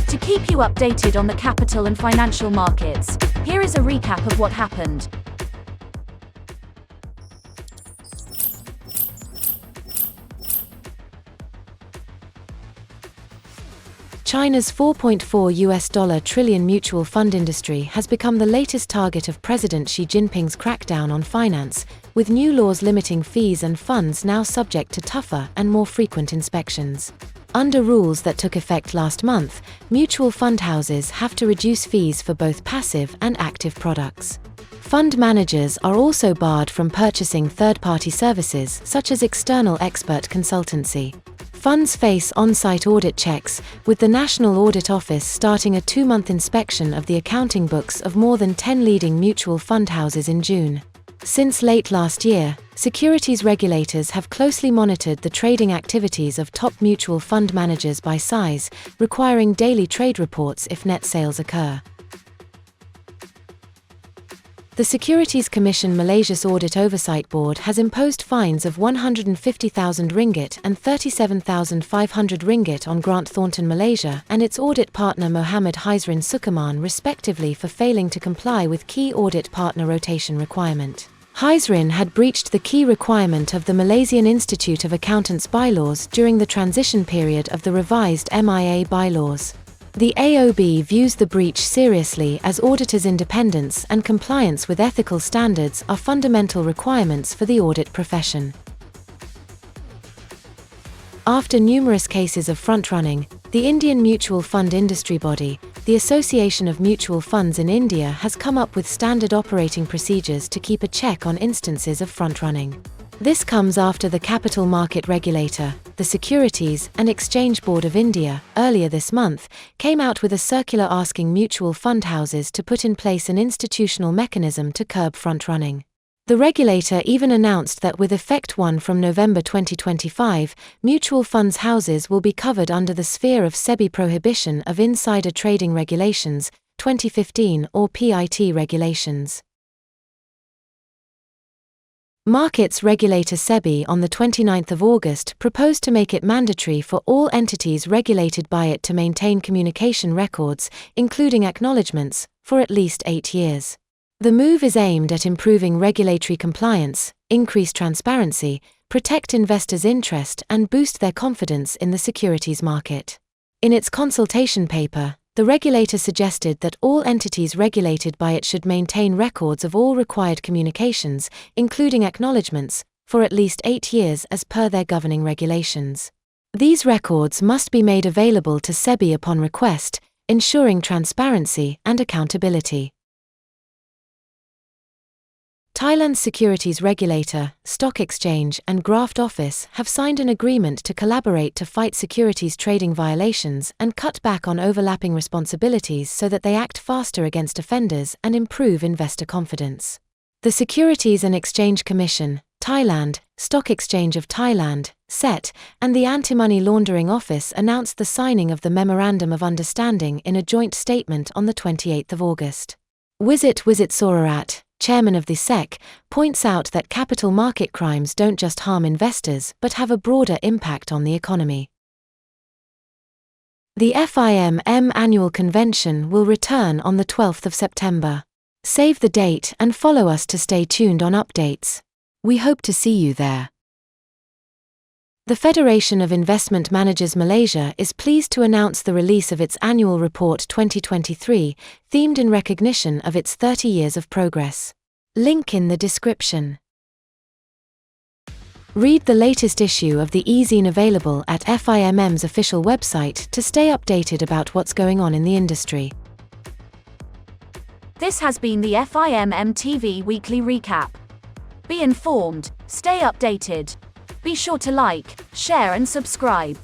To keep you updated on the capital and financial markets, here is a recap of what happened. China's $4.4 trillion mutual fund industry has become the latest target of President Xi Jinping's crackdown on finance, with new laws limiting fees and funds now subject to tougher and more frequent inspections. Under rules that took effect last month, mutual fund houses have to reduce fees for both passive and active products. Fund managers are also barred from purchasing third-party services such as external expert consultancy. Funds face on-site audit checks, with the National Audit Office starting a 2-month inspection of the accounting books of more than 10 leading mutual fund houses in June. Since late last year, securities regulators have closely monitored the trading activities of top mutual fund managers by size, requiring daily trade reports if net sales occur. The Securities Commission Malaysia's Audit Oversight Board has imposed fines of 150,000 ringgit and 37,500 ringgit on Grant Thornton Malaysia and its audit partner Mohammed Haizrin Sukaman respectively for failing to comply with key audit partner rotation requirement. Haizrin had breached the key requirement of the Malaysian Institute of Accountants bylaws during the transition period of the revised MIA bylaws. The AOB views the breach seriously as auditors' independence and compliance with ethical standards are fundamental requirements for the audit profession. After numerous cases of front-running, the Indian mutual fund industry body, the Association of Mutual Funds in India, has come up with standard operating procedures to keep a check on instances of front-running. This comes after the capital market regulator, the Securities and Exchange Board of India, earlier this month, came out with a circular asking mutual fund houses to put in place an institutional mechanism to curb front-running. The regulator even announced that with effect from November 2025, mutual funds houses will be covered under the sphere of SEBI Prohibition of Insider Trading Regulations, 2015 or PIT regulations. Markets regulator SEBI on the 29th of August proposed to make it mandatory for all entities regulated by it to maintain communication records, including acknowledgements, for at least 8 years. The move is aimed at improving regulatory compliance, increase transparency, protect investors' interest and boost their confidence in the securities market. In its consultation paper, the regulator suggested that all entities regulated by it should maintain records of all required communications, including acknowledgements, for at least 8 years as per their governing regulations. These records must be made available to SEBI upon request, ensuring transparency and accountability. Thailand's securities regulator, Stock Exchange and Graft Office have signed an agreement to collaborate to fight securities trading violations and cut back on overlapping responsibilities so that they act faster against offenders and improve investor confidence. The Securities and Exchange Commission, Thailand, Stock Exchange of Thailand, SET, and the Anti-Money Laundering Office announced the signing of the Memorandum of Understanding in a joint statement on the 28th of August. Wizit Sorarat, chairman of the SEC, points out that capital market crimes don't just harm investors but have a broader impact on the economy. The FIMM annual convention will return on the 12th of September. Save the date and follow us to stay tuned on updates. We hope to see you there. The Federation of Investment Managers Malaysia is pleased to announce the release of its annual report 2023, themed in recognition of its 30 years of progress. Link in the description. Read the latest issue of the e-zine available at FIMM's official website to stay updated about what's going on in the industry. This has been the FIMM TV Weekly Recap. Be informed, stay updated. Be sure to like, share and subscribe.